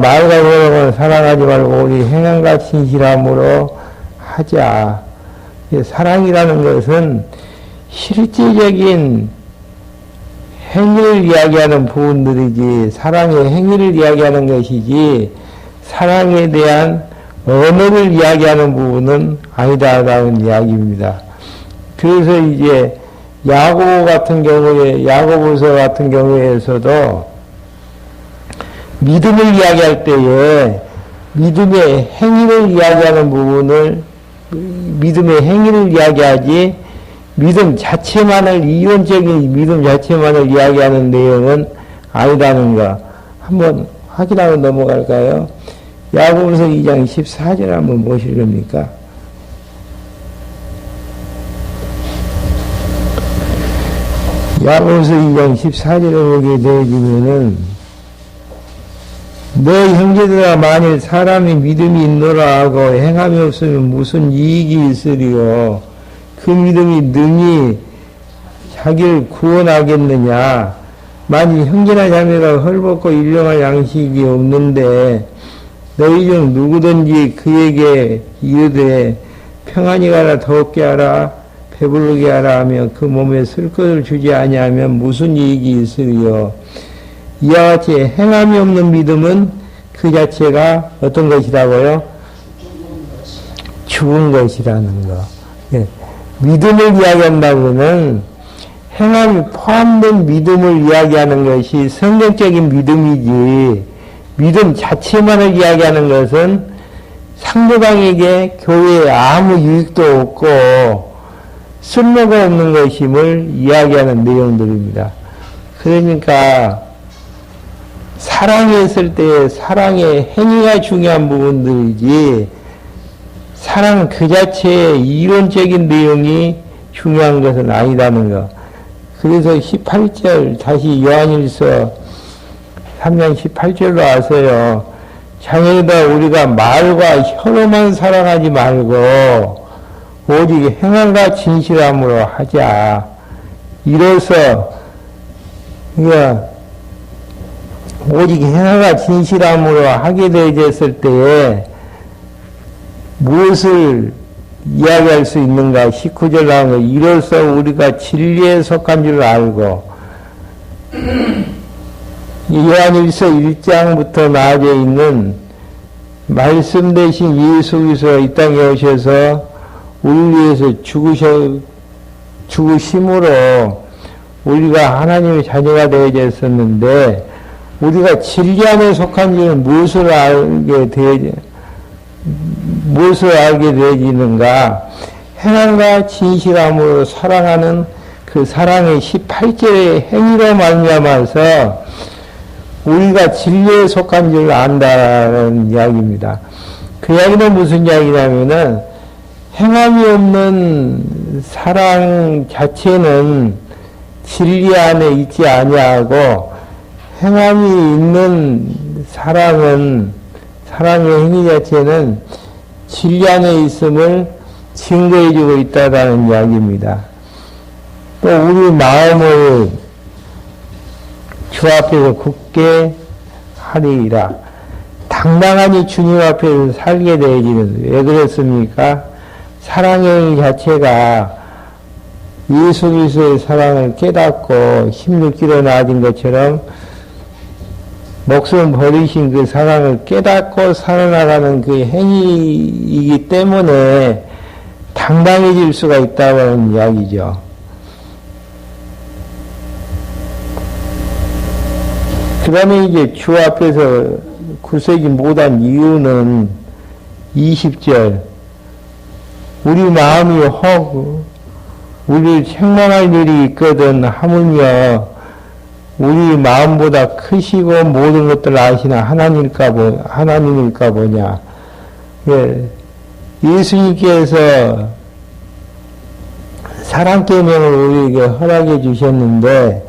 말과 걸어만 사랑하지 말고 우리 행함과 진실함으로 하자. 사랑이라는 것은 실제적인 행위를 이야기하는 부분들이지, 사랑의 행위를 이야기하는 것이지, 사랑에 대한 언어를 이야기하는 부분은 아니다라는 이야기입니다. 그래서 이제 야고보 같은 경우에, 야고보서 같은 경우에서도 믿음을 이야기할 때에 믿음의 행위를 이야기하는 부분을, 믿음의 행위를 이야기하지, 믿음 자체만을, 이론적인 믿음 자체만을 이야기하는 내용은 아니다는 거 한번 확인하고 넘어갈까요? 야고보서 2장 14절 한번 보실 겁니까? 야고보서 2장 14절을 보게 되어지면은, 너 형제들아 만일 사람이 믿음이 있노라 하고 행함이 없으면 무슨 이익이 있으리요? 그 믿음이 능히 자기를 구원하겠느냐? 만일 형제나 자매가 헐벗고 일용할 양식이 없는데 너희 중 누구든지 그에게 이르되 평안히 가라, 더럽게 하라, 배부르게 하라 하며 그 몸에 쓸 것을 주지 아니하면 무슨 이익이 있으리요? 이와 같이 행함이 없는 믿음은 그 자체가 어떤 것이라고요? 죽은 것이라는 거. 예. 믿음을 이야기한다고는 행함이 포함된 믿음을 이야기하는 것이 성경적인 믿음이지, 믿음 자체만을 이야기하는 것은 상대방에게 교회에 아무 유익도 없고 쓸모가 없는 것임을 이야기하는 내용들입니다. 그러니까 사랑했을 때 사랑의 행위가 중요한 부분들이지, 사랑 그 자체의 이론적인 내용이 중요한 것은 아니다는 거. 그래서 18절, 다시 요한일서 3장 18절로 와서요. 자녀들아 우리가 말과 혀로만 사랑하지 말고 오직 행함과 진실함으로 하자. 이로써 오직 행함과 진실함으로 하게 되었을 때에 무엇을 이야기할 수 있는가? 19절 나온 거. 이로써 우리가 진리에 속한 줄 알고, 요한일서 1장부터 나아져 있는 말씀 대신 예수 그리스도가 이 땅에 오셔서 우리 위해서 죽으심으로 우리가 하나님의 자녀가 되어졌었는데, 우리가 진리 안에 속한 줄은 무엇을 알게 되어지는가? 행함과 진실함으로 사랑하는 그 사랑의 18절의 행위로 말미암아서 우리가 진리에 속한 줄 안다는 이야기입니다. 그 이야기는 무슨 이야기냐면은, 행함이 없는 사랑 자체는 진리 안에 있지 아니하고, 행함이 있는 사랑의 행위 자체는 진리 안에 있음을 증거해주고 있다는 이야기입니다. 또 우리 마음을 주 앞에서 굳게 하리라. 당당하니 주님 앞에서 살게 되어지는, 왜 그렇습니까? 사랑의 행위 자체가 예수 그리스도의 사랑을 깨닫고 16km 나아진 것처럼 목숨 버리신 그 사랑을 깨닫고 살아나가는 그 행위이기 때문에 당당해질 수가 있다고 하는 이야기죠. 그 다음에 이제 주 앞에서 굳세지 못한 이유는 20절. 우리 마음이 혹 우리를 책망할 일이 있거든 하물며 우리 마음보다 크시고 모든 것들을 아시나 하나님일까 보냐. 예, 예수님께서 사랑 계명을 우리에게 허락해 주셨는데,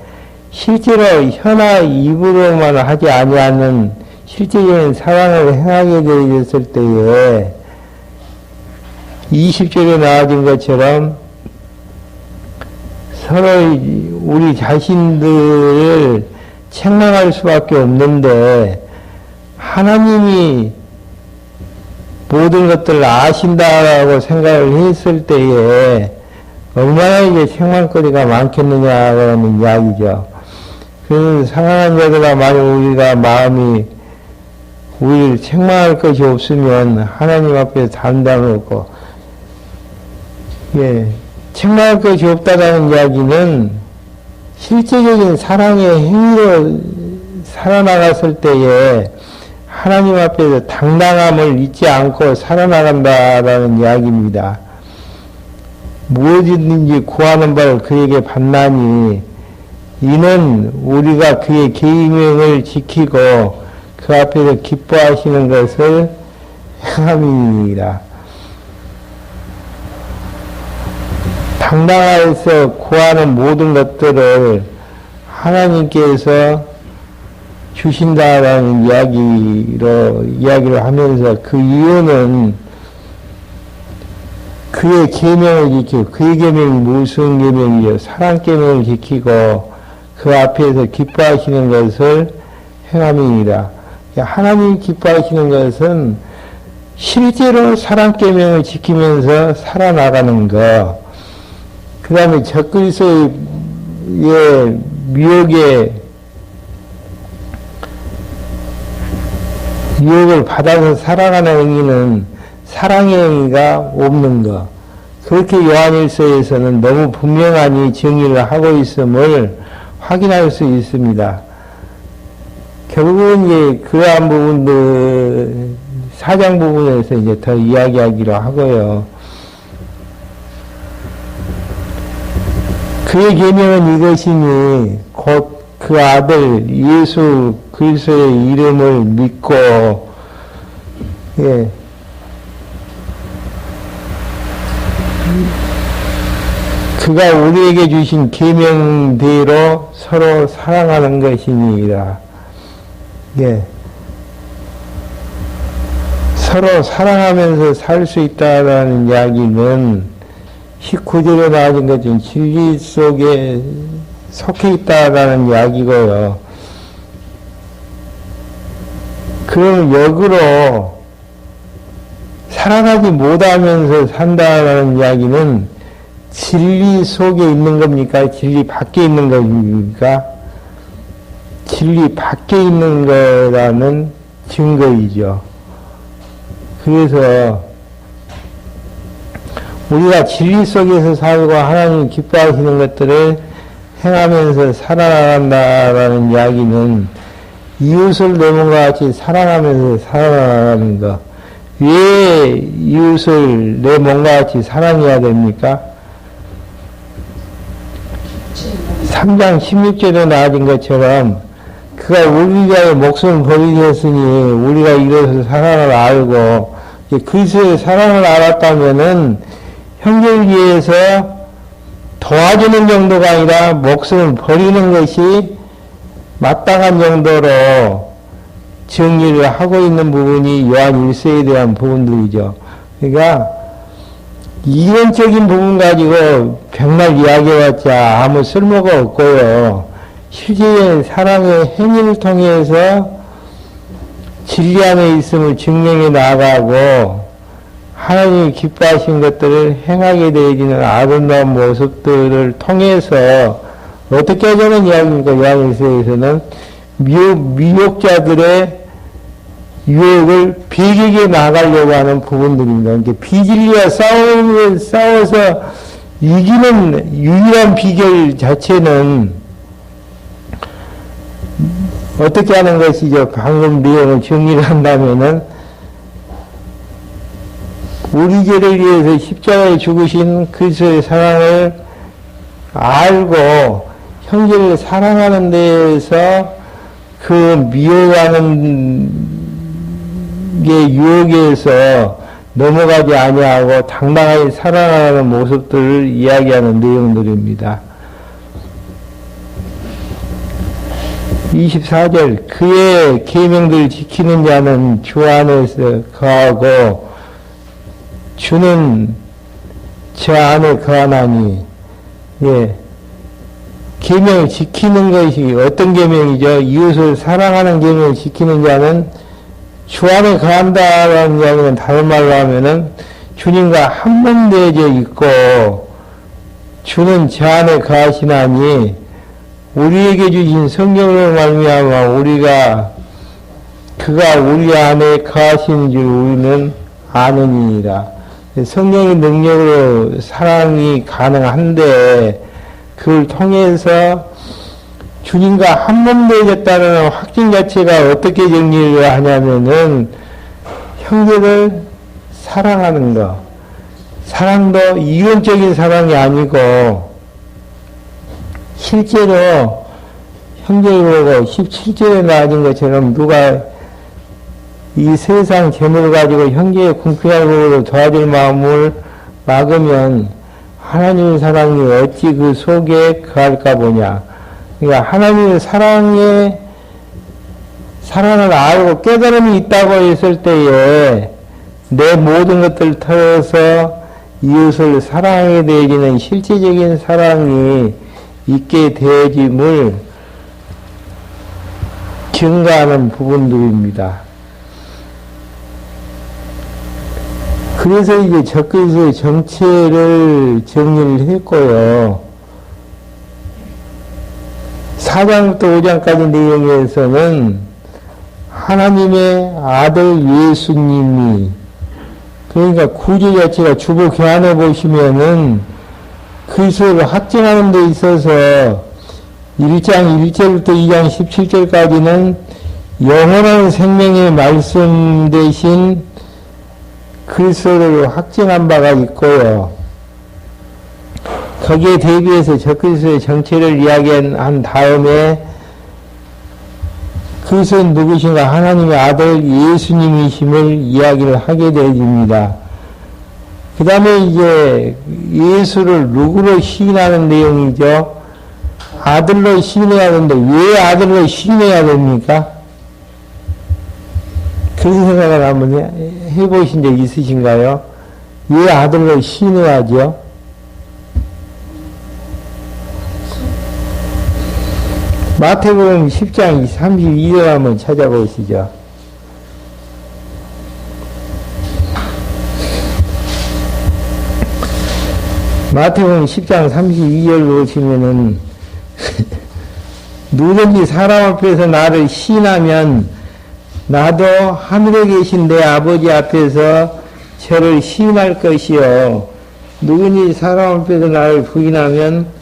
실제로 혀나 입으로만 하지 아니하는 실제적인 사랑을 행하게 되었을 때에 20절에 나와진 것처럼 서로 우리 자신들을 책망할 수밖에 없는데, 하나님이 모든 것들을 아신다라고 생각을 했을 때에 얼마나 이제 생활거리가 많겠느냐라는 이야기죠. 그 상황한 자들아, 만약 우리가 마음이 우리를 책망할 것이 없으면 하나님 앞에 담담을 없고, 예, 책망할 것이 없다라는 이야기는 실제적인 사랑의 행위로 살아나갔을 때에 하나님 앞에서 당당함을 잊지 않고 살아나간다라는 이야기입니다. 무엇이든지 구하는 바를 그에게 받나니 이는 우리가 그의 계명을 지키고 그 앞에서 기뻐하시는 것을 행함이니라. 당당해서 구하는 모든 것들을 하나님께서 주신다라는 이야기를 하면서 그 이유는 그의 계명을 지키고, 그의 계명이 무슨 계명이죠? 사랑 계명을 지키고 그 앞에서 기뻐하시는 것을 행함이니라. 하나님이 기뻐하시는 것은 실제로 사랑 계명을 지키면서 살아나가는 것, 그 다음에 적그리스도의 유혹을 받아서 살아가는 행위는 사랑의 행위가 없는 것. 그렇게 요한일서에서는 너무 분명하니 정의를 하고 있음을 확인할 수 있습니다. 결국은 이제 그러한 부분들, 4장 부분에서 이제 더 이야기하기로 하고요. 그의 계명은 이것이니 곧 그 아들 예수 그리스도의 이름을 믿고, 예, 그가 우리에게 주신 계명대로 서로 사랑하는 것이니라. 예, 서로 사랑하면서 살 수 있다라는 이야기는 19절에 나와진 것처럼 진리 속에 속해 있다라는 이야기고요. 그럼 역으로 살아가지 못하면서 산다라는 이야기는 진리 속에 있는 겁니까? 진리 밖에 있는 겁니까? 진리 밖에 있는 거라는 증거이죠. 그래서 우리가 진리 속에서 살고 하나님 기뻐하시는 것들을 행하면서 살아나간다라는 이야기는 이웃을 내 몸과 같이 사랑하면서 살아나가는 것. 왜 이웃을 내 몸과 같이 사랑해야 됩니까? 3장 16절에 나와진 것처럼 그가 우리의 목숨을 버리셨으니 우리가 이래서 사랑을 알고 그리스도의 사랑을 알았다면은 형제를 위해서 도와주는 정도가 아니라 목숨을 버리는 것이 마땅한 정도로 정리를 하고 있는 부분이 요한 1서에 대한 부분들이죠. 그러니까 이론적인 부분 가지고 백날 이야기해봤자 아무 쓸모가 없고요. 실제의 사랑의 행위를 통해서 진리 안에 있음을 증명해 나가고 하나님이 기뻐하신 것들을 행하게 되어지는 아름다운 모습들을 통해서 어떻게 하자는 이야기입니까? 요한일서에서는 미혹자들의 유혹을 비기게 나가려고 하는 부분들입니다. 그러니까 비진리와 싸워서 이기는 유일한 비결 자체는 어떻게 하는 것이죠? 방금 내용을 정리를 한다면은 우리 죄를 위해서 십자가에 죽으신 그리스도의 사랑을 알고 형제를 사랑하는 데에서 그 미워하는 게 유혹에서 넘어가지 아니하고 당당하게 살아나가는 모습들을 이야기하는 내용들입니다. 24절 그의 계명들을 지키는 자는 주 안에서 거하고 주는 저 안에 거하나니. 예, 계명을 지키는 것이 어떤 계명이죠? 이웃을 사랑하는 계명을 지키는 자는 주 안에 거한다라는 이야기는 다른 말로 하면은 주님과 한 몸 되어져 있고 주는 저 안에 거하시나니 우리에게 주신 성령으로 말미암아 우리가 그가 우리 안에 거하시는 줄 우리는 아느니라. 성령의 능력으로 사랑이 가능한데 그걸 통해서 주님과 한 몸 되어졌다는 확증 자체가 어떻게 정리를 하냐면은 형제를 사랑하는 거. 사랑도 이론적인 사랑이 아니고 실제로 형제를 보고 17절에 나와진 것처럼 누가 이 세상 재물을 가지고 형제의 궁핍함으로 도와줄 마음을 막으면 하나님의 사랑이 어찌 그 속에 거할까 보냐. 그러니까 하나님의 사랑을 알고 깨달음이 있다고 했을 때에 내 모든 것들을 털어서 이웃을 사랑하게 되어지는 실제적인 사랑이 있게 되어짐을 증가하는 부분들입니다. 그래서 이제 적그리스도의 정체를 정리를 했고요. 4장부터 5장까지 내용에서는 하나님의 아들 예수님이, 그러니까 구조 자체가 주보 교환해 보시면은 그리스도를 확증하는 데 있어서 1장 1절부터 2장 17절까지는 영원한 생명의 말씀 대신 그리스도를 확증한 바가 있고요. 거기에 대비해서 적그리스도의 정체를 이야기한 다음에 그리스도는 누구신가? 하나님의 아들 예수님이심을 이야기를 하게 되어집니다. 그 다음에 이제 예수를 누구로 시인하는 내용이죠. 아들로 시인해야 되는데 왜 아들로 시인해야 됩니까? 그런 생각을 한번 해보신 적 있으신가요? 왜 아들로 시인해야죠? 마태복음 10장 32절 한번 찾아보시죠. 마태복음 10장 32절 보시면은 누구든지 사람 앞에서 나를 시인하면 나도 하늘에 계신 내 아버지 앞에서 저를 시인할 것이요. 누구든지 사람 앞에서 나를 부인하면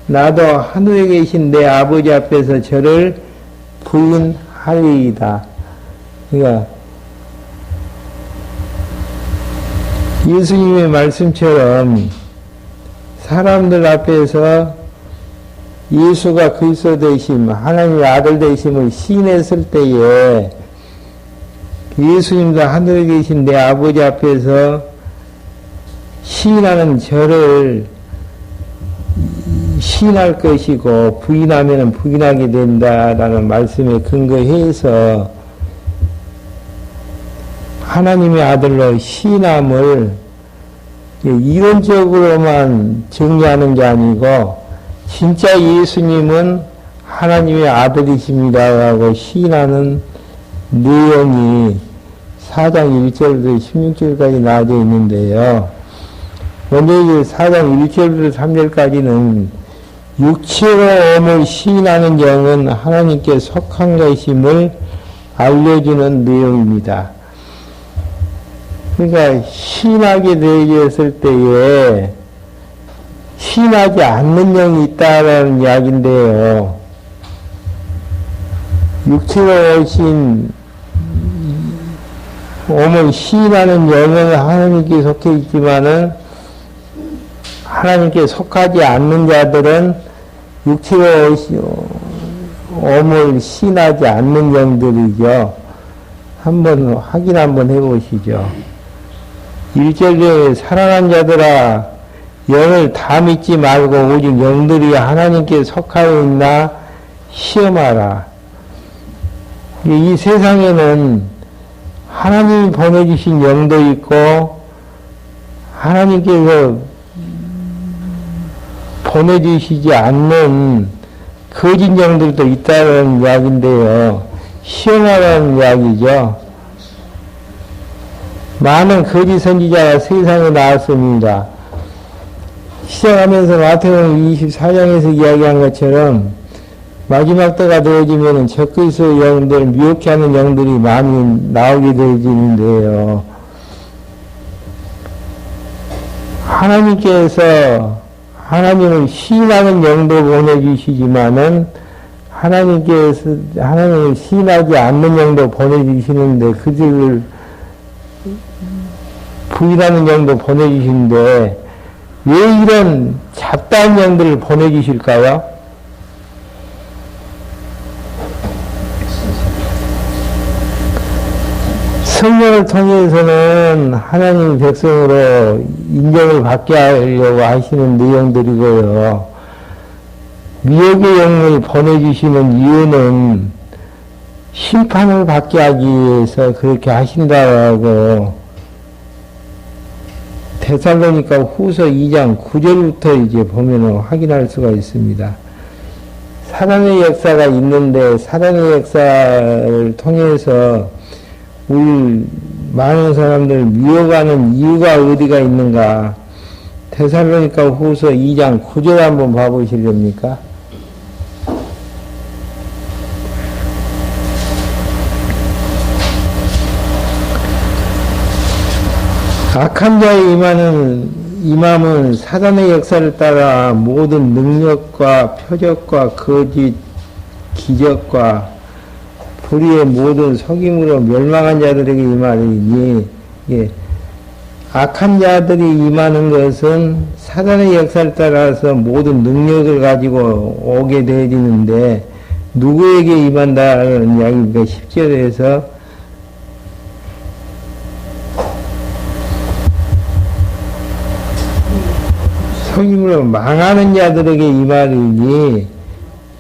나도 하늘에 계신 내 아버지 앞에서 저를 부인하리이다. 그러니까 예수님의 말씀처럼 사람들 앞에서 예수가 그리스도 되심, 하나님의 아들 되심을 시인했을 때에 예수님도 하늘에 계신 내 아버지 앞에서 시인하는 저를 시인할 것이고 부인하면 부인하게 된다라는 말씀에 근거해서 하나님의 아들로 시인함을 이론적으로만 정리하는 게 아니고 진짜 예수님은 하나님의 아들이십니다 하고 시인하는 내용이 4장 1절부터 16절까지 나와져 있는데요. 먼저 이제 4장 1절부터 3절까지는 육체로 몸을 시인하는 영은 하나님께 속한 것임을 알려주는 내용입니다. 그러니까 시인하게 되었을 때에 시인하지 않는 영이 있다라는 이야기인데요. 육체로 오신 몸을 시인하는 영은 하나님께 속해 있지만은 하나님께 속하지 않는 자들은 육체로 몸을 시인하지 않는 영들이죠. 한번 확인 한번 해보시죠. 1절에 사랑한 자들아 영을 다 믿지 말고 오직 영들이 하나님께 속하여 있나 시험하라. 이 세상에는 하나님이 보내주신 영도 있고 하나님께서 보내주시지 않는 거짓 영들도 있다는 이야기인데요. 시험하라는 이야기죠. 많은 거짓 선지자가 세상에 나왔습니다. 시작하면서 마태복음 24장에서 이야기한 것처럼 마지막 때가 되어지면 적그리스도 영들, 미혹해 하는 영들이 많이 나오게 되어지는데요. 하나님께서 하나님을 시인하는 영도 보내주시지만은 하나님을 시인하지 않는 영도 보내주시는데 그들을 부인하는 영도 보내주시는데 왜 이런 잡다한 영들을 보내주실까요? 성령을 통해서는 하나님 백성으로 인정을 받게 하려고 하시는 내용들이고요. 미혹의 영을 보내주시는 이유는 심판을 받게 하기 위해서 그렇게 하신다고 데살로니가 후서 2장 9절부터 이제 보면 확인할 수가 있습니다. 사단의 역사가 있는데 사단의 역사를 통해서 우리 많은 사람들 미워가는 이유가 어디가 있는가? 데살로니가 후서 2장 9절 한번 봐보시렵니까? 악한 자의 임함은 사단의 역사를 따라 모든 능력과 표적과 거짓, 기적과 불의의 모든 속임으로 멸망한 자들에게 임하리니, 예. 악한 자들이 임하는 것은 사단의 역사를 따라서 모든 능력을 가지고 오게 되어지는데, 누구에게 임한다는 이야기입니다. 10절에서 속임으로 망하는 자들에게 임하리니,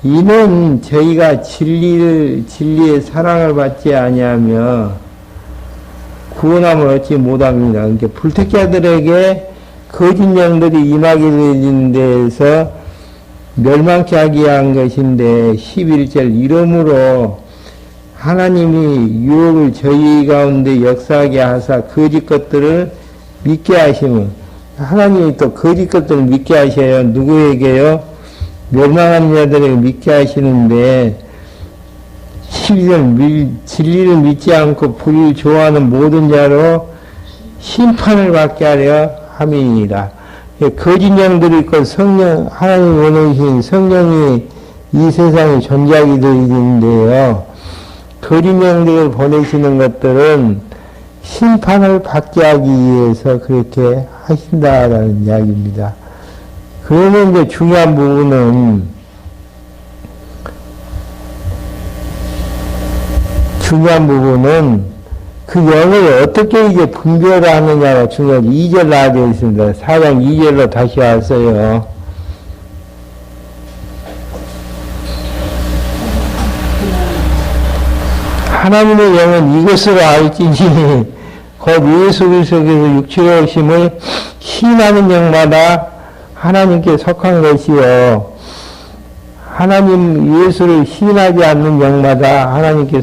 이는 저희가 진리의 사랑을 받지 아니하며 구원함을 얻지 못합니다. 그러니까 불택자들에게 거짓 영들이 임하게 되는 데에서 멸망케 하기 위한 것인데 11절 이러므로 하나님이 유혹을 저희 가운데 역사하게 하사 거짓 것들을 믿게 하시면 하나님이 또 거짓 것들을 믿게 하셔요. 누구에게요? 멸망한 자들에게 믿게 하시는데 12절 진리를 믿지 않고 불의를 좋아하는 모든 자로 심판을 받게 하려 함이니라. 거짓 영들이 있고 성령 하나님 원하신 성령이 이 세상에 존재하게 되는데요. 거짓 영들을 보내시는 것들은 심판을 받게 하기 위해서 그렇게 하신다라는 이야기입니다. 그러면 이제 중요한 부분은 그 영을 어떻게 이제 분별하느냐가 중요하죠. 2절 나와져 있습니다. 4장 2절로 다시 왔어요. 하나님의 영은 이것으로 알지니 곧 예수 그리스도께서 육체로 오심을 시인하는 영마다 하나님께 속한 것이요. 하나님 예수를 시인하지 않는 영마다 하나님께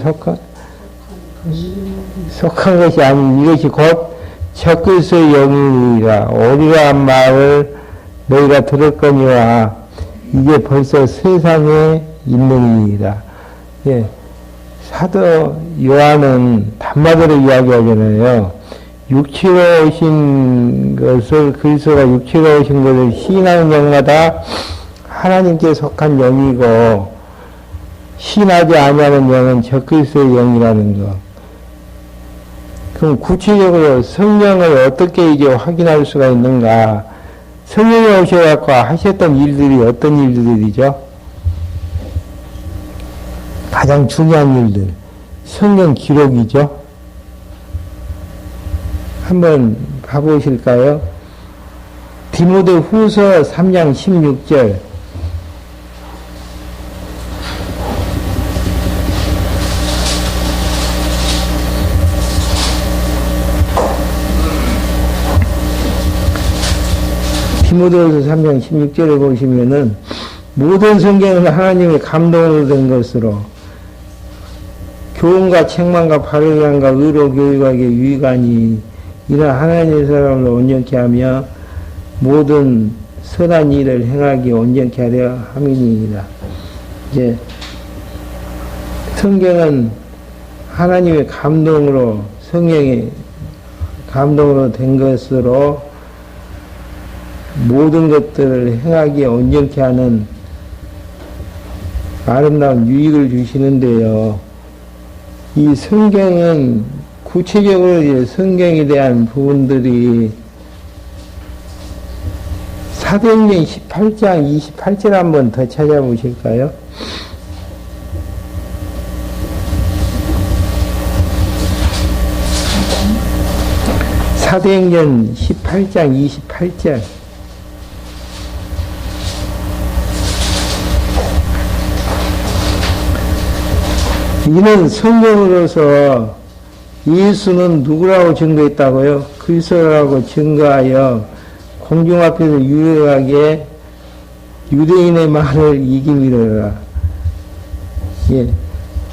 속한 것이 아닌 이것이 곧 적그리스도의 영이니라. 오리라 한 말을 너희가 들었거니와 이게 벌써 세상에 있느니라. 예. 사도 요한은 단마디로 이야기하잖아요. 육체로 오신 것을, 그리스도가 육체로 오신 것을 시인하는 영마다 하나님께 속한 영이고, 시인하지 아니하는 영은 적그리스도의 영이라는 거. 그럼 구체적으로 성령을 어떻게 이제 확인할 수가 있는가? 성령이 오셔갖고 하셨던 일들이 어떤 일들이죠? 가장 중요한 일들. 성령 기록이죠? 한번 봐보실까요? 디모데 후서 3장 16절. 디모데후서 3장 16절에 보시면은 모든 성경은 하나님의 감동으로 된 것으로 교훈과 책망과 바르게 함과 의로 교육하기에 유익하니 이런 하나님의 사람을 온전케 하며 모든 선한 일을 행하기 온전케 하려 함이니이다. 이제 성경은 하나님의 감동으로, 성령의 감동으로 된 것으로 모든 것들을 행하기에 온전케 하는 아름다운 유익을 주시는데요. 이 성경은 구체적으로 이제 성경에 대한 부분들이 사도행전 18장 28절 한번 더 찾아보실까요? 사도행전 18장 28절. 이는 성경으로서 예수는 누구라고 증거했다고요? 그리스도라고 증거하여 공중 앞에서 유일하게 유대인의 말을 이기미로라. 예.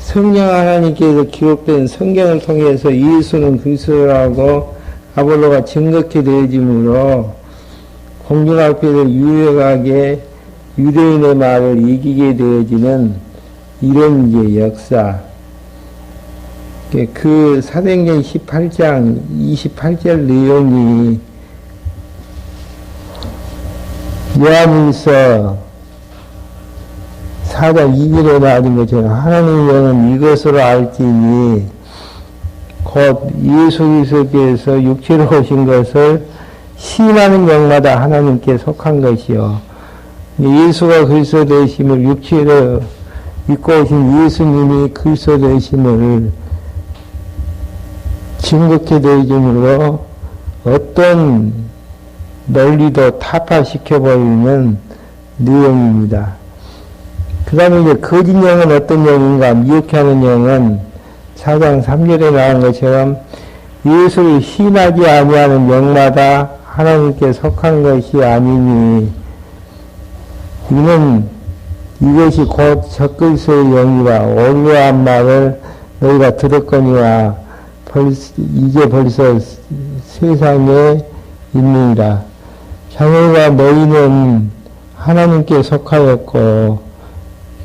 성령 하나님께서 기록된 성경을 통해서 예수는 그리스도라고 아볼로가 증거케 되어지므로 공중 앞에서 유일하게 유대인의 말을 이기게 되어지는 이런 이제 역사. 그 사도행전 18장 28절 내용이 요한일서 4장 2절에 나온 것처럼 하나님의 영은 이것으로 알지니 곧 예수 그리스도께서 육체로 오신 것을 시인하는 영마다 하나님께 속한 것이요. 예수가 그리스도 되심을 육체로 믿고 오신 예수님이 그리스도 되심을 증거케 되심으로 어떤 논리도 타파시켜버리는 내용입니다. 그 다음에 이제 거짓 영은 어떤 영인가? 미혹해 하는 영은 4장 3절에 나온 것처럼 예수를 시인하지 아니하는 영마다 하나님께 속한 것이 아니니 이는 이것이 곧 적그리스도의 영이라 올로한 말을 너희가 들었거니와 이제 벌써 세상에 있느니라. 자네가 너희는 하나님께 속하였고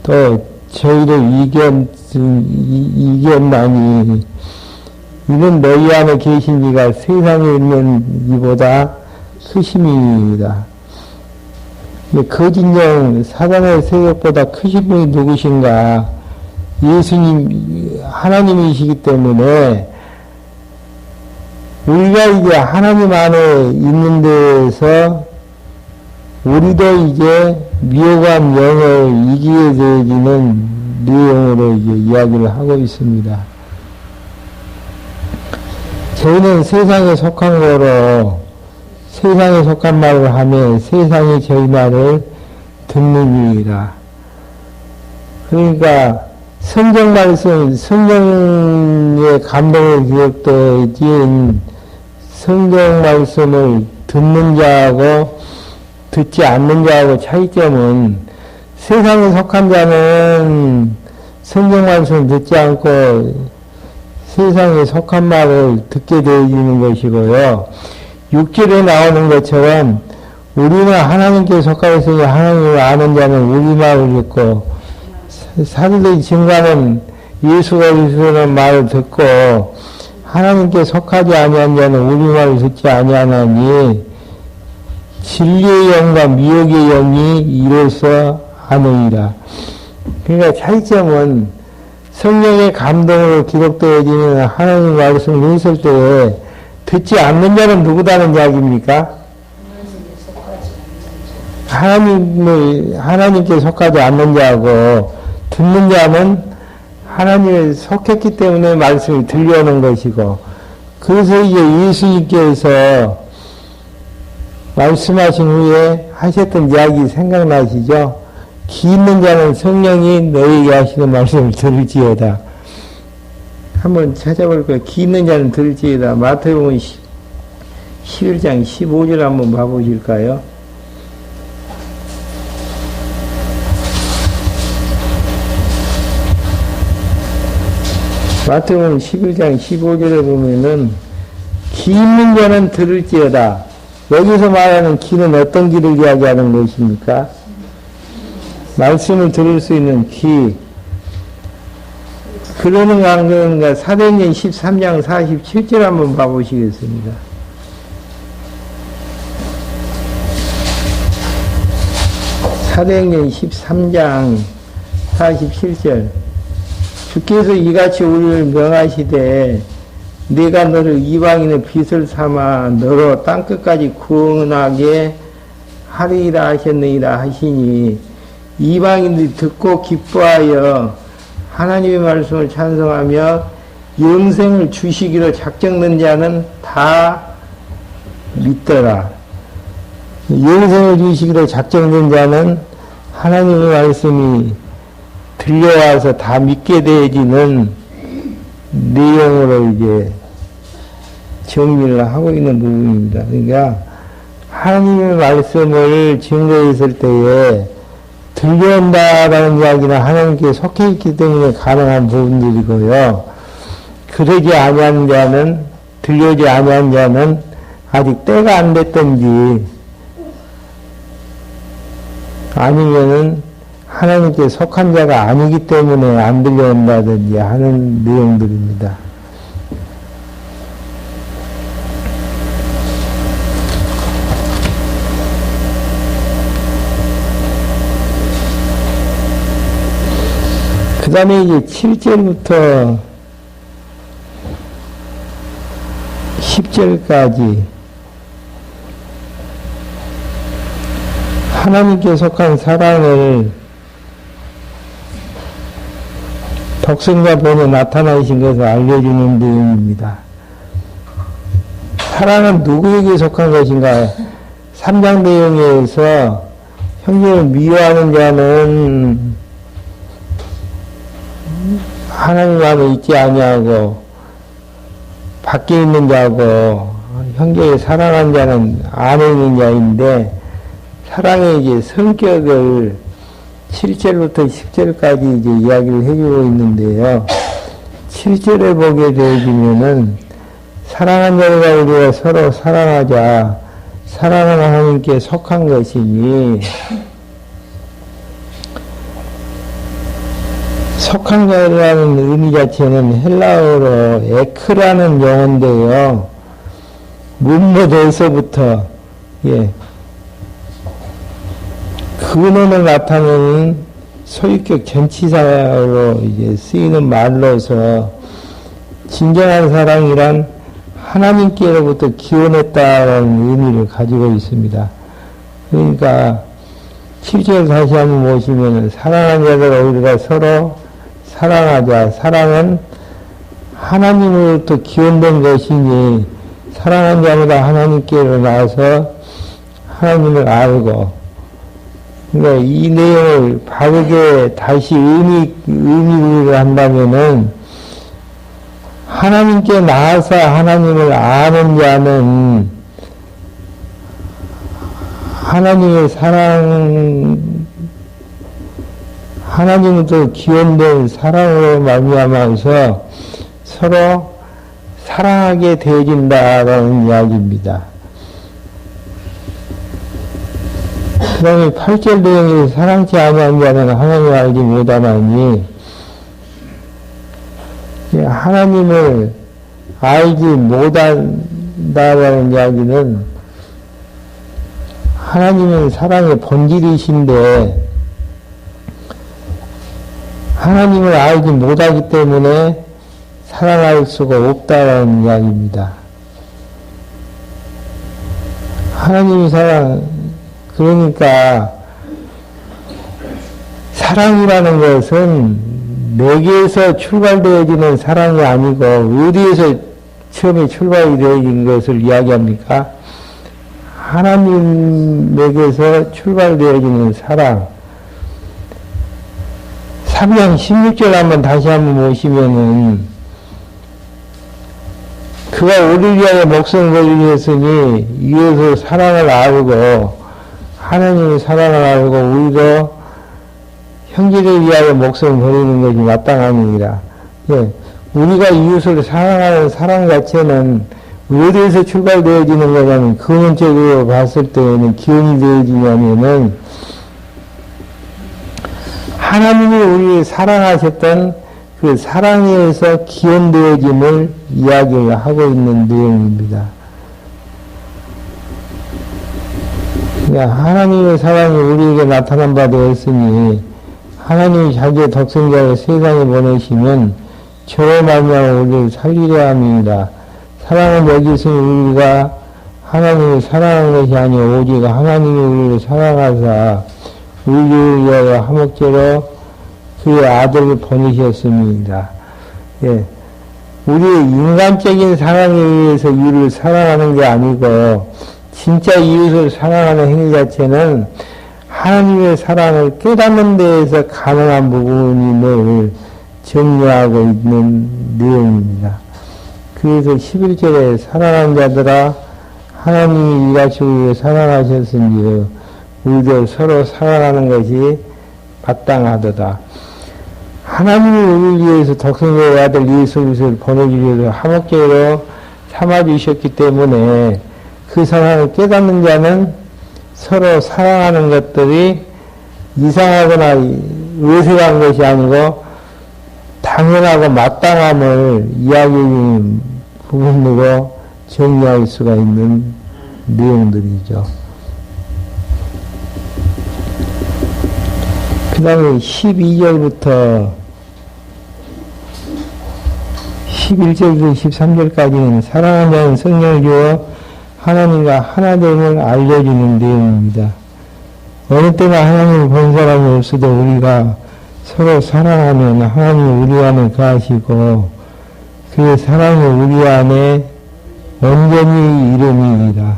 또 저희를 이겼나니 이는 너희 안에 계신 이가 세상에 있는 이보다 크심이니이다. 거짓 영 사단의 세력보다 크신 분이 누구신가? 예수님 하나님이시기 때문에 우리가 이제 하나님 안에 있는 데에서 우리도 이제 미혹한 영을 이기게 되어지는 내용으로 이제 이야기를 하고 있습니다. 저희는 세상에 속한 거로 세상에 속한 말을 하면 세상이 저희 말을 듣는 이라. 그러니까 성경 말씀, 성경의 감동을 기억되어진 성경 말씀을 듣는 자하고 듣지 않는 자하고 차이점은 세상에 속한 자는 성경 말씀을 듣지 않고 세상에 속한 말을 듣게 되어지는 것이고요. 6절에 나오는 것처럼 우리는 하나님께 속하여 있으니 하나님을 아는 자는 우리 말을 듣고 사도들이 증거하는 예수가 그리스도라는 말을 듣고 하나님께 속하지 아니한 자는 우리 말을 듣지 아니하나니 진리의 영과 미혹의 영이 이로써 하느니라. 그러니까 차이점은 성령의 감동으로 기록되어지는 하나님 말씀을 했을 때에 듣지 않는 자는 누구다는 이야기입니까? 하나님께 속하지 않는 자고 듣는 자는 하나님에 속했기 때문에 말씀이 들려오는 것이고, 그래서 이제 예수님께서 말씀하신 후에 하셨던 이야기 생각나시죠? 기 있는 자는 성령이 너에게 하시는 말씀을 들을지어다. 한번 찾아볼 거예요. 기 있는 자는 들을지어다. 마태복음 11장 15절 한번 봐보실까요? 마태복음 11장 15절에 보면은 기 있는 자는 들을지어다. 여기서 말하는 기는 어떤 기를 이야기하는 것입니까? 말씀을 들을 수 있는 기. 그러는가 안 그러는가 사도행전 13장 47절 한번 봐보시겠습니다. 사도행전 13장 47절. 주께서 이같이 우리를 명하시되 내가 너를 이방인의 빛을 삼아 너로 땅끝까지 구원하게 하리라 하셨느니라 하시니 이방인들이 듣고 기뻐하여 하나님의 말씀을 찬송하며 영생을 주시기로 작정된 자는 다 믿더라. 영생을 주시기로 작정된 자는 하나님의 말씀이 들려와서 다 믿게 되어지는 내용으로 이제 정리를 하고 있는 부분입니다. 그러니까 하나님의 말씀을 증거했을 때에 들려온다라는 이야기는 하나님께 속해 있기 때문에 가능한 부분들이고요. 그러지 아니한 자는, 들려오지 아니한 자는 아직 때가 안 됐든지 아니면은 하나님께 속한 자가 아니기 때문에 안 들려온다든지 하는 내용들입니다. 그 다음에 이제 7절부터 10절까지 하나님께 속한 사랑을 독생자 본에 나타나신 것을 알려주는 내용입니다. 사랑은 누구에게 속한 것인가? 3장 내용에서 형제를 미워하는 자는 하나님 안에 있지 아니하고 밖에 있는 자고 형제를 사랑한 자는 안에 있는 자인데 사랑의 이제 성격을 7절부터 10절까지 이제 이야기를 해주고 있는데요. 7절에 보게 되어지면은 사랑한 자가 우리가 서로 사랑하자. 사랑은 하나님께 속한 것이니 속한 자라는 의미 자체는 헬라어로 에크라는 용어인데요. 문모대에서부터 근원을 나타내는 소유격 전치사로 이제 쓰이는 말로서 진정한 사랑이란 하나님께로부터 기원했다는 의미를 가지고 있습니다. 그러니까 7절 다시 한번 보시면 사랑한 자들 우리가 서로 사랑하자. 사랑은 하나님으로부터 기원된 것이니 사랑한 자보다 하나님께로 나와서 하나님을 알고 그러니까 이 내용을 바르게 다시 의미를 한다면은 하나님께 나와서 하나님을 아는 자는 하나님의 사랑, 하나님으로부터 기원된 사랑으로 말미암아서 서로 사랑하게 되어진다라는 이야기입니다. 그 다음에 8절 내용에서 사랑치 아니한 자는 하나님을 알지 못하나니 하나님을 알지 못한다라는 이야기는 하나님은 사랑의 본질이신데 하나님을 알지 못하기 때문에 사랑할 수가 없다라는 이야기입니다. 하나님이 그러니까 사랑이라는 것은 내게서 출발되어지는 사랑이 아니고 어디에서 처음에 출발이 되어진 것을 이야기합니까? 하나님에게서 출발되어지는 사랑. 3장 16절 다시 한번 보시면은 그가 우리를 위하여 목숨을 걸리셨으니 이어서 사랑을 알고 하나님의 사랑을 알고 우리도 형제를 위하여 목숨을 버리는 것이 마땅하니라. 우리가 이웃을 사랑하는 사랑 자체는 어디에서 출발되어지는 거냐면, 근원적으로 봤을 때에는 기원이 되어지냐면은, 하나님이 우리를 사랑하셨던 그 사랑에서 기원되어짐을 이야기를 하고 있는 내용입니다. 그러니까 하나님의 사랑이 우리에게 나타난 바 되었으니, 하나님이 자기의 독생자를 세상에 보내시면 저로 말미암아 우리를 살리려 함입니다. 사랑은 여기서는 우리가 하나님을 사랑한 것이 아니오 오직 하나님이 우리를 사랑하사 우리를 위하여 화목제로 그의 아들을 보내셨습니다. 예. 우리의 인간적인 사랑에 의해서 이웃을 사랑하는 게 아니고 진짜 이웃을 사랑하는 행위 자체는 하나님의 사랑을 깨닫는 데에서 가능한 부분임을 정리하고 있는 내용입니다. 그래서 11절에 사랑하는 자들아 하나님이 이같이 우리를 사랑하셨으니 우리도 서로 사랑하는 것이 마땅하도다. 하나님이 우리를 위해서 독생자의 아들 예수 그리스도를 보내주셔서 화목제로 삼아주셨기 때문에 그 사랑을 깨닫는 자는 서로 사랑하는 것들이 이상하거나 의색한 것이 아니고 당연하고 마땅함을 이야기하는 부분으로 정리할 수가 있는 내용들이죠. 그 다음에 12절부터 11절부터 13절까지는 사랑하는 자는 성령을 주어 하나님과 하나됨을 알려주는 내용입니다. 어느 때나 하나님을 본 사람이 없어도 우리가 서로 사랑하면 하나님이 우리 안에 거하시고 그 사랑이 우리 안에 온전히 이름이니라.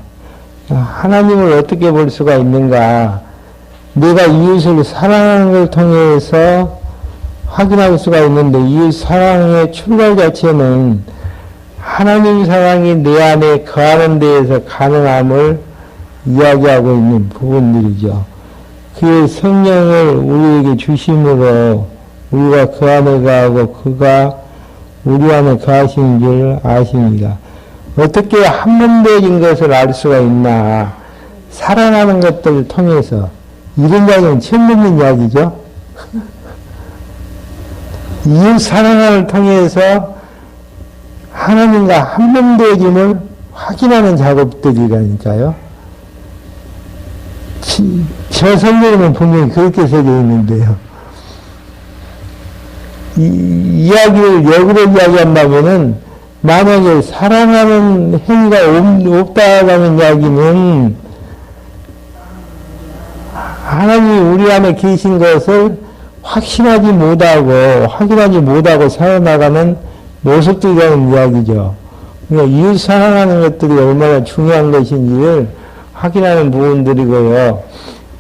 하나님을 어떻게 볼 수가 있는가? 내가 이웃을 사랑하는 걸 통해서 확인할 수가 있는데 이웃 사랑의 출발 자체는 하나님 사랑이 내 안에 거하는 데에서 가능함을 이야기하고 있는 부분들이죠. 그 성령을 우리에게 주심으로 우리가 그 안에 거하고 그가 우리 안에 거하시는 줄 아십니다. 어떻게 한몸되어진 것을 알 수가 있나? 사랑하는 것들을 통해서. 이런 이야기는 처음 듣는 이야기죠. 이웃 사랑을 통해서 하나님과 한몸되어짐을 확인하는 작업들이라니까요. 저 성경에는 분명히 그렇게 써져 있는데요. 이야기를 역으로 이야기한다면은 만약에 사랑하는 행위가 없다라는 이야기는 하나님이 우리 안에 계신 것을 확신하지 못하고 확인하지 못하고 살아나가는 모습들이라는 이야기죠. 그러니까 이웃 사랑하는 것들이 얼마나 중요한 것인지를 확인하는 부분들이고요.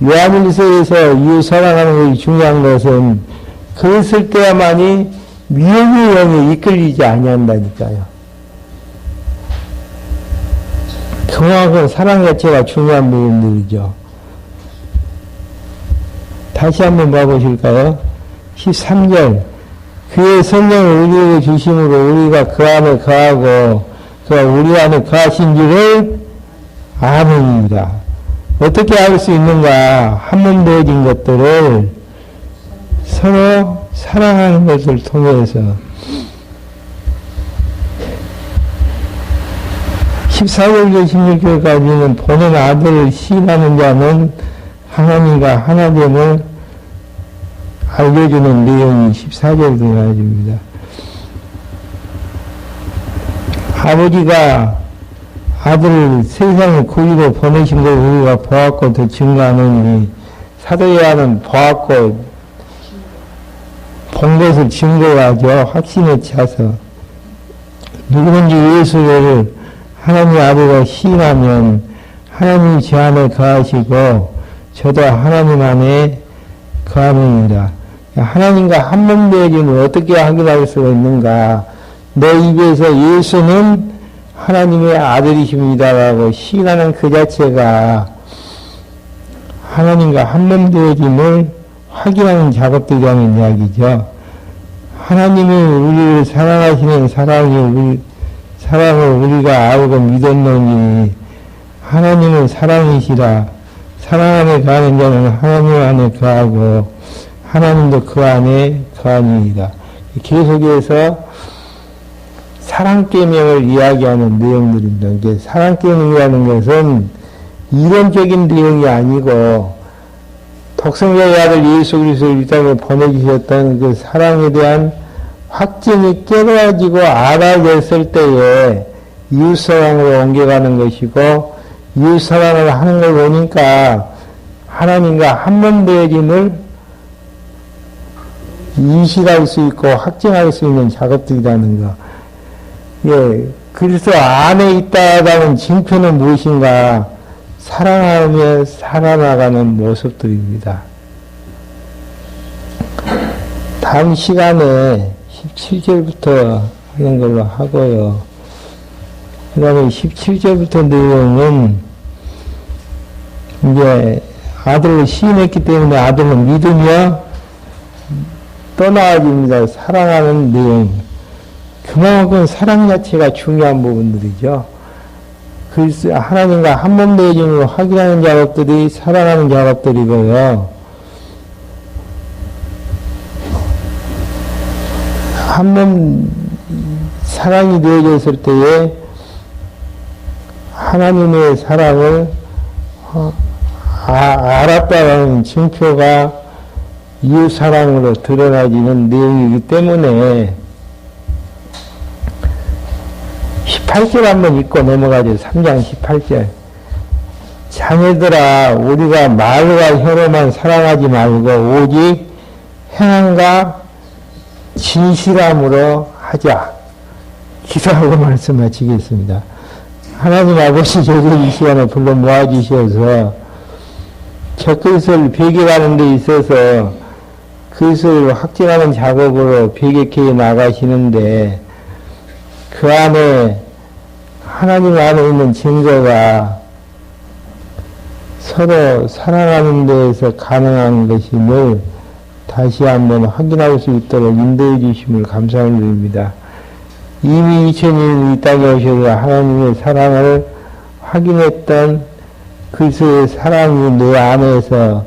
요한일서에서 이웃 사랑하는 것이 중요한 것은 그랬을 때야만이 미움의 영에 이끌리지 아니한다니까요. 그만큼 사랑 자체가 중요한 부분들이죠. 다시 한번 봐보실까요? 13절 그의 성령을 우리에게 주심으로 우리가 그 안에 거하고 그가 우리 안에 거하신 줄을 아멘입니다. 어떻게 알 수 있는가? 한몸 되어진 것들을 서로 사랑하는 것을 통해서 14절부터 16절까지는 보낸 아들을 시인하는 자는 하나님과 하나됨을 알려주는 내용이 14절에 나와줍니다. 아버지가 아들을 세상에 구유로 보내신 걸 우리가 보았고 더 증거하느니 사도 요한은 보았고 본 것을 증거하죠. 확신에 차서 누구든지 예수를 하나님 아버지가 시인하면 하나님이 제 안에 거하시고 저도 하나님 안에 거함입니다. 하나님과 한몸 되어짐을 어떻게 확인할 수가 있는가? 내 입에서 예수는 하나님의 아들이십니다라고 시인하는 그 자체가 하나님과 한몸 되어짐을 확인하는 작업들이라는 이야기죠. 하나님이 우리를 사랑하시는 사랑을 우리가 알고 믿었노니 하나님은 사랑이시라. 사랑 안에 거하는 자는 하나님 안에 거하고 하나님도 그 안에 거하니이다. 계속해서 사랑계명을 이야기하는 내용들입니다. 이게 사랑계명이라는 것은 이론적인 내용이 아니고 독생자의 아들 예수 그리스도를 이 땅에 보내주셨던 그 사랑에 대한 확증이 깨달아지고 알아졌을 때에 이웃사랑으로 옮겨가는 것이고, 이웃사랑을 하는 걸 보니까 하나님과 한 몸 되어짐을 인식할 수 있고 확증할 수 있는 작업들이라는 거. 예, 그리스도 안에 있다라는 징표는 무엇인가? 사랑하며 살아나가는 모습들입니다. 다음 시간에 17절부터 하는 걸로 하고요. 그 다음에 17절부터 내용은 이제 아들을 시인했기 때문에 아들은 믿으며 떠나집니다. 사랑하는 내용. 그만큼 사랑 자체가 중요한 부분들이죠. 그래서 하나님과 한 몸 되어짐을 확인하는 작업들이 사랑하는 작업들이고요. 한 몸 사랑이 되어졌을 때에 하나님의 사랑을 알았다는 증표가 이웃 사랑으로 드러나지는 내용이기 때문에 18절 한번 읽고 넘어가죠. 3장 18절. 자녀들아, 우리가 말과 혀로만 사랑하지 말고 오직 행함과 진실함으로 하자. 기도하고 말씀 마치겠습니다. 하나님 아버지, 저를 이 시간에 불러 모아주셔서 적그리스도를 배격하는 데 있어서 그리스도를 확증하는 작업으로 배격해 나가시는데, 그 안에 하나님 안에 있는 증거가 서로 사랑하는 데에서 가능한 것임을 다시 한번 확인할 수 있도록 인도해 주심을 감사를 드립니다. 이미 2000년 이 땅에 오셔서 하나님의 사랑을 확인했던 그리스도의 사랑이 내 안에서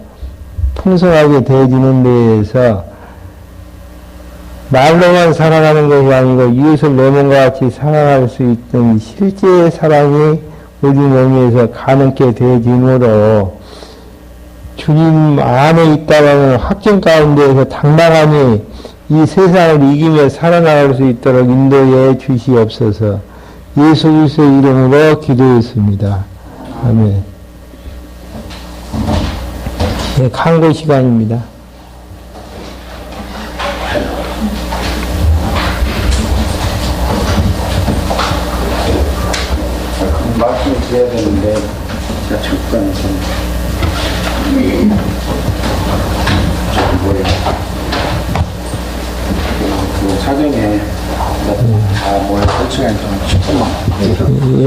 풍성하게 되어지는 데에서 말로만 사랑하는 것이 아니고 이웃을 내 몸과 같이 사랑할 수 있는 실제의 사랑이 우리 몸에서 가능케 되어지므로 주님 안에 있다는 확정 가운데에서 당당하니 이 세상을 이기며 살아나갈 수 있도록 인도해 주시옵소서. 예수 그리스도의 이름으로 기도했습니다. 아멘. 네, 강도 시간입니다. 말씀을 드려야 되는데 제가 잠깐에서 뭐예요? 그 사정에 뭐에 설치가 좀 10분만. 예.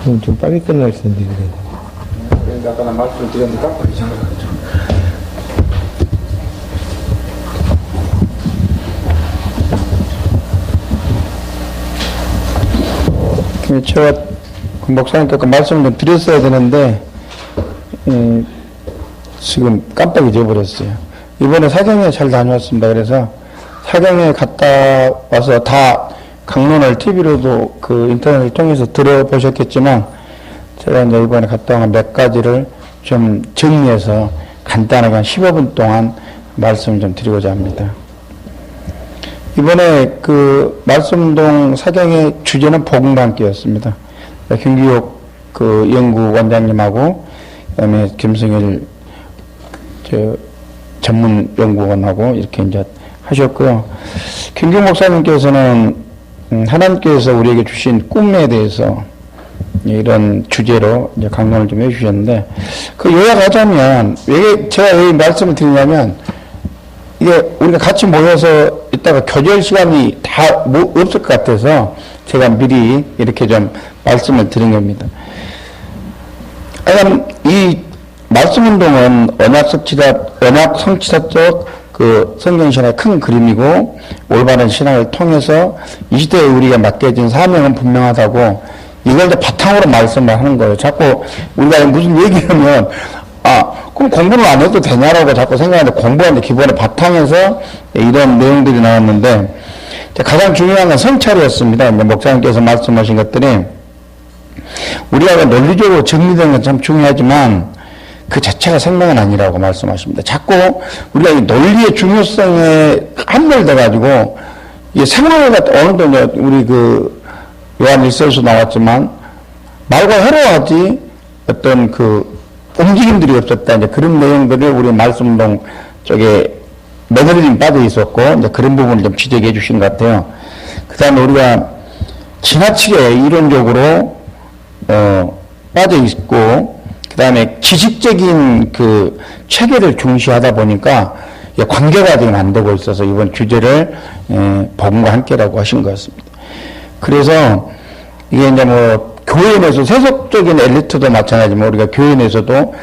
그럼 좀 빨리 끝날 텐데 그래. 그러니까 아까 나 말씀을 드렸는데 깜빡 잊어버려가지고. 제가 그 목사님께 그 말씀을 좀 드렸어야 되는데 지금 깜빡 잊어버렸어요. 이번에 사경에 잘 다녀왔습니다. 그래서 사경에 갔다 와서 다 강론을 TV로도 그 인터넷을 통해서 들어보셨겠지만 제가 이제 이번에 갔다 온 몇 가지를 좀 정리해서 간단하게 한 15분 동안 말씀을 좀 드리고자 합니다. 이번에 그 말씀동 사경의 주제는 복음방기였습니다. 김기옥 그 연구원장님하고 그다음에 김승일 전문 연구원하고 이렇게 이제 하셨고요. 김기옥 목사님께서는 하나님께서 우리에게 주신 꿈에 대해서 이런 주제로 이제 강론을 좀 해주셨는데, 그 요약하자면 왜 제가 왜 말씀을 드리냐면, 이게 우리가 같이 모여서 이따가 교절 시간이 다 없을 것 같아서 제가 미리 이렇게 좀 말씀을 드린 겁니다. 이 말씀 운동은 언약 성취사적 그 그 성경신학의 큰 그림이고 올바른 신학을 통해서 이 시대에 우리가 맡겨진 사명은 분명하다고 이걸 이제 바탕으로 말씀을 하는 거예요. 자꾸 우리가 무슨 얘기하면 그럼 공부를 안 해도 되냐라고 자꾸 생각하는데 공부하는데 기본의 바탕에서 이런 내용들이 나왔는데 가장 중요한 건 성찰이었습니다. 이제 목사님께서 말씀하신 것들이 우리가 논리적으로 정리되는 건 참 중요하지만 그 자체가 생명은 아니라고 말씀하십니다. 자꾸 우리가 이 논리의 중요성에 함몰돼가지고 이 생활을 어느 정도 우리 그 요한 1서에서 나왔지만 말과 해로하지 어떤 그 움직임들이 없었다. 이제 그런 내용들을 우리 말씀동 쪽에 매너리즘 빠져 있었고 이제 그런 부분을 좀 지적해 주신 것 같아요. 그 다음에 우리가 지나치게 이론적으로 빠져 있고 그 다음에 지식적인 그 체계를 중시하다 보니까 관계가 지금 안 되고 있어서 이번 주제를 복음과 함께라고 하신 것 같습니다. 그래서 이게 이제 뭐 교회 내에서 세속적인 엘리트도 마찬가지지만 우리가 교회 내에서도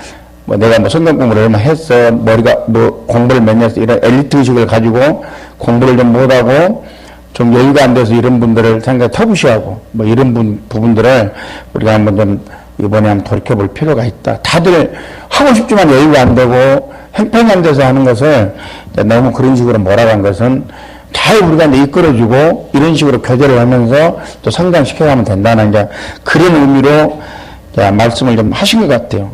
뭐 내가 뭐 성경 공부를 얼마 했어, 머리가 뭐 공부를 몇 년 했어, 이런 엘리트 의식을 가지고 공부를 좀 못하고 좀 여유가 안 돼서 이런 분들을 상당히 터부시하고 뭐 이런 부분들을 우리가 한번 좀 이번에 한번 돌이켜볼 필요가 있다. 다들 하고 싶지만 여유가 안 되고 행편이 안 돼서 하는 것을 너무 그런 식으로 몰아간 것은 잘 우리가 이제 이끌어주고 이런 식으로 교제를 하면서 또 성장시켜가면 된다는 이제 그런 의미로 말씀을 좀 하신 것 같아요.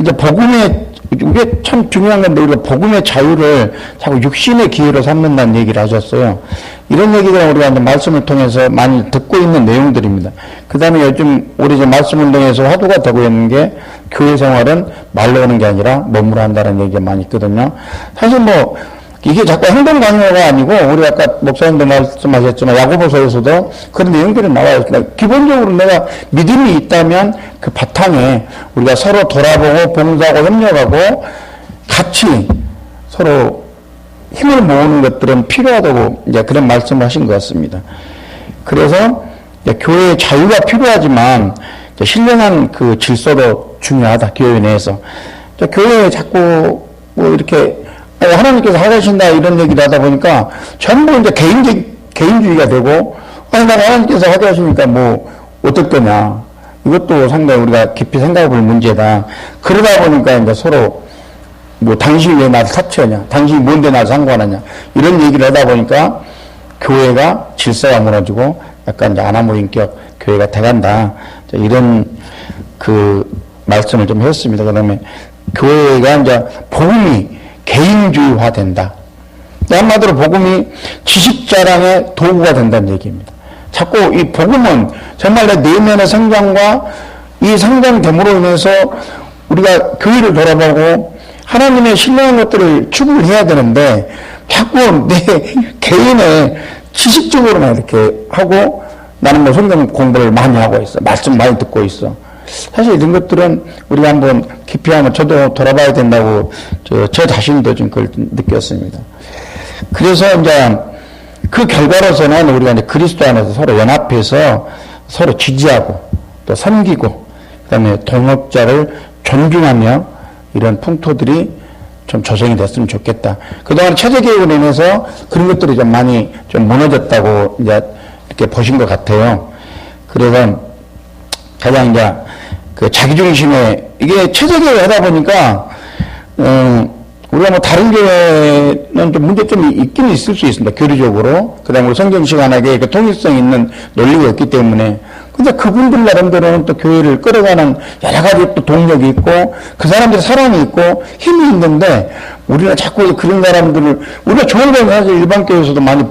이제 복음의, 이게 참 중요한 건데 우리가 복음의 자유를 자꾸 육신의 기회로 삼는다는 얘기를 하셨어요. 이런 얘기들은 우리가 이제 말씀을 통해서 많이 듣고 있는 내용들입니다. 그 다음에 요즘 우리 이제 말씀 운동에서 화두가 되고 있는 게 교회 생활은 말로 하는 게 아니라 몸으로 한다는 얘기가 많이 있거든요. 사실 뭐 이게 자꾸 행동 강요가 아니고 우리 아까 목사님도 말씀하셨지만 야고보서에서도 그런 내용들이 나와요. 기본적으로 내가 믿음이 있다면 그 바탕에 우리가 서로 돌아보고 봉사하고 협력하고 같이 서로 힘을 모으는 것들은 필요하다고 이제 그런 말씀을 하신 것 같습니다. 그래서 교회의 자유가 필요하지만 신령한 그 질서도 중요하다. 교회 내에서 교회에 자꾸 뭐 이렇게 하나님께서 하신다 이런 얘기를 하다 보니까 전부 이제 개인주의가 되고 내가 하나님께서 하게 하시니까 뭐 어떨 거냐 이것도 상당히 우리가 깊이 생각해볼 문제다. 그러다 보니까 이제 서로 뭐 당신이 왜 나를 사치하냐, 당신이 뭔데 나를 상관하냐 이런 얘기를 하다 보니까 교회가 질서가 무너지고 약간 이제 아나무인격 교회가 돼간다 이런 그 말씀을 좀 했습니다. 그다음에 교회가 이제 복음이 개인주의화 된다. 한마디로 복음이 지식 자랑의 도구가 된다는 얘기입니다. 자꾸 이 복음은 정말 내 내면의 성장과 이 성장됨으로 인해서 우리가 교회를 돌아보고 하나님의 신령한 것들을 추구를 해야 되는데 자꾸 내 개인의 지식적으로만 이렇게 하고 나는 뭐 성경 공부를 많이 하고 있어. 말씀 많이 듣고 있어. 사실 이런 것들은 우리가 한번 깊이 한번 저도 돌아봐야 된다고 저 자신도 좀 그걸 느꼈습니다. 그래서 이제 그 결과로서는 우리가 이제 그리스도 안에서 서로 연합해서 서로 지지하고 또 섬기고 그다음에 동역자를 존중하며 이런 풍토들이 좀 조성이 됐으면 좋겠다. 그동안 체제개혁으로 인해서 그런 것들이 좀 많이 좀 무너졌다고 이제 이렇게 보신 것 같아요. 그래서 가장 이제 그 자기중심의 이게 체제개혁을 하다 보니까 우리가 뭐 다른 교회는 좀 문제점이 있긴 있을 수 있습니다. 교리적으로. 그 다음에 성경시간하게 그 통일성 있는 논리가 있기 때문에. 근데 그분들 나름대로는 또 교회를 끌어가는 여러 가지 또 동력이 있고 그 사람들의 사랑이 있고 힘이 있는데 우리는 자꾸 그런 사람들을 우리가 좋은 건 사실 일반 교회에서도 많이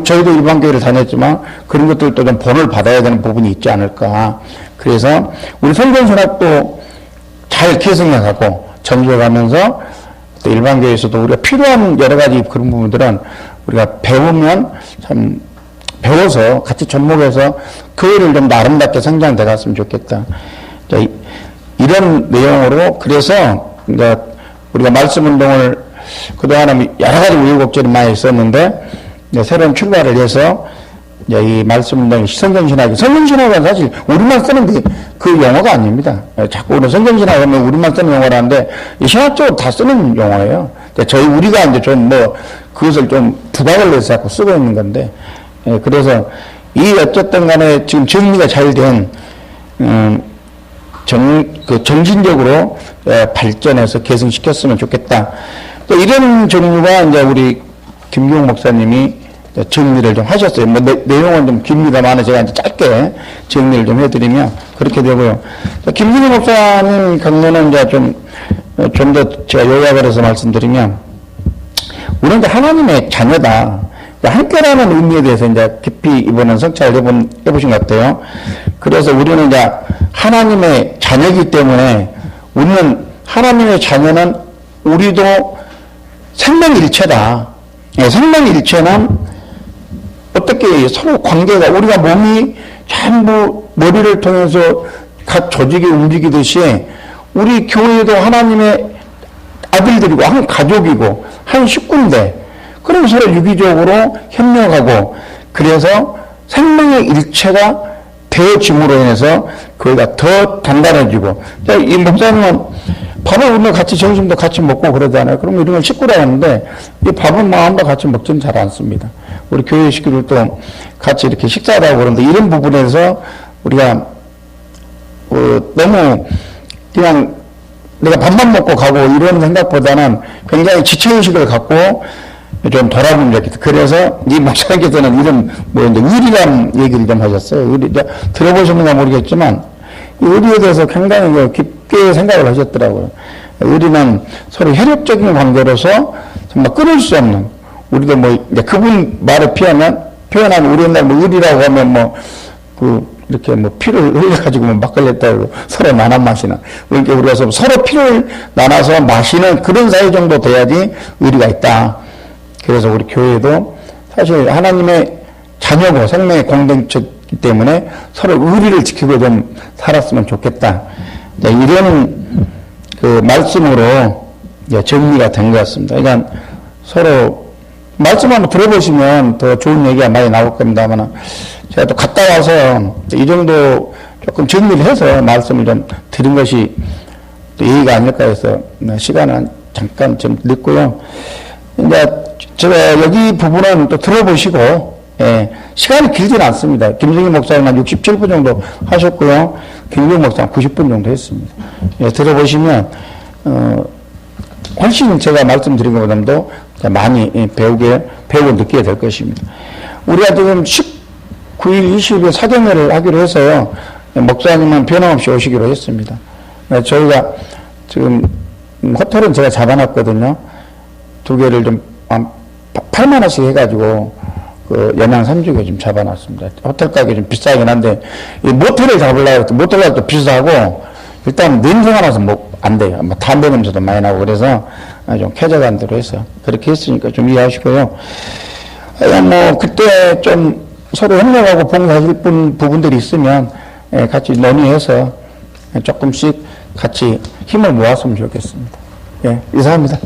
저희도 일반 교회를 다녔지만 그런 것들도 좀 본을 받아야 되는 부분이 있지 않을까. 그래서 우리 성경신학도 잘 계승해가고 전개해가면서 또 일반 교회에서도 우리가 필요한 여러 가지 그런 부분들은 우리가 배우면 참 배워서 같이 접목해서 교회를 좀 더 아름답게 성장돼 갔으면 좋겠다. 이런 내용으로 그래서 이제 우리가 말씀 운동을 그동안에 여러 가지 우여곡절이 많이 있었는데 새로운 출발을 해서 이제 이 말씀은 성경신학이, 성경신학은 사실 우리만 쓰는 그 용어가 아닙니다. 자꾸 우리 성경신학 하면 우리만 쓰는 용어라는데, 신학적으로 다 쓰는 용어예요. 우리가 이제 좀 그것을 좀 부각을 해서 자꾸 쓰고 있는 건데, 그래서 어쨌든 간에 지금 정리가 잘 된, 정신적으로 발전해서 개성시켰으면 좋겠다. 또 이런 종류가 이제 우리 김경 목사님이 정리를 좀 하셨어요. 내용은 좀 깁니다만 제가 이제 짧게 정리를 좀 해드리면 그렇게 되고요. 김경 목사님 강론은 이제 좀 더 제가 요약을 해서 말씀드리면, 우리는 이제 하나님의 자녀다. 함께라는 의미에 대해서 이제 깊이 이번엔 성찰을 해보신 것 같아요. 그래서 우리는 이제 하나님의 자녀이기 때문에, 우리는 하나님의 자녀는 우리도 생명일체다. 생명일체는 어떻게 서로 관계가, 우리가 몸이 전부 머리를 통해서 각 조직이 움직이듯이 우리 교회도 하나님의 아들들이고 한 가족이고 한 식구인데, 그럼 서로 유기적으로 협력하고, 그래서 생명의 일체가 되어짐으로 인해서 그가 더 단단해지고, 이 목사님은 밥을 우리가 같이 점심도 같이 먹고 그러잖아요. 그러면 이런 걸 식구라고 하는데, 이 밥은 마음과 같이 먹지는 잘 않습니다. 우리 교회 식구들도 같이 이렇게 식사를 하고 그러는데, 이런 부분에서 우리가 너무 그냥 내가 밥만 먹고 가고 이런 생각보다는 굉장히 지체의식을 갖고 좀 돌아보면 좋겠다. 그래서 이 목사님께서는 이런 이제 의리란 얘기를 좀 하셨어요. 의리, 들어보셨는가 모르겠지만 이 의리에 대해서 굉장히 깊게 생각을 하셨더라고요. 의리는 서로 혈육적인 관계로서 정말 끊을 수 없는, 우리도 이제 그분 말을 표현하면 우리 옛날 의리라고 하면 이렇게 피를 흘려가지고 막걸리 했다고 서로 나눠 마시는, 그러니까 우리가 서로 피를 나눠서 마시는 그런 사이 정도 돼야지 의리가 있다. 그래서 우리 교회도 사실 하나님의 자녀고 생명의 공동체이기 때문에 서로 의리를 지키고 좀 살았으면 좋겠다. 이런 그 말씀으로 정리가 된 것 같습니다. 그러니까 서로 말씀 한번 들어보시면 더 좋은 얘기가 많이 나올 겁니다만, 제가 또 갔다 와서 이 정도 조금 정리를 해서 말씀을 좀 드린 것이 또 예의가 아닐까 해서 시간은 잠깐 좀 늦고요. 이제 제가 여기 부분은 또 들어보시고, 시간이 길지는 않습니다. 김정희 목사님 한 67분 정도 하셨고요. 김경 목사님 90분 정도 했습니다. 들어보시면, 훨씬 제가 말씀드린 것보다도 많이 배우고 느끼게 될 것입니다. 우리가 지금 19일, 20일 사경회를 하기로 해서요. 목사님은 변함없이 오시기로 했습니다. 저희가 지금 호텔은 제가 잡아놨거든요. 두 개를 좀 8만 원씩 해가지고 연양 3주에 좀 잡아놨습니다. 호텔 가격이 좀 비싸긴 한데 이 모텔을 잡으려고 모텔가 또 비싸고, 일단 냄새가 나서 안 돼요. 담배 냄새도 많이 나고, 그래서 좀 쾌적한 대로 해서 그렇게 했으니까 좀 이해하시고요. 그때 좀 서로 협력하고 봉사하실 부분들이 있으면 같이 논의해서 조금씩 같이 힘을 모았으면 좋겠습니다. 이상합니다.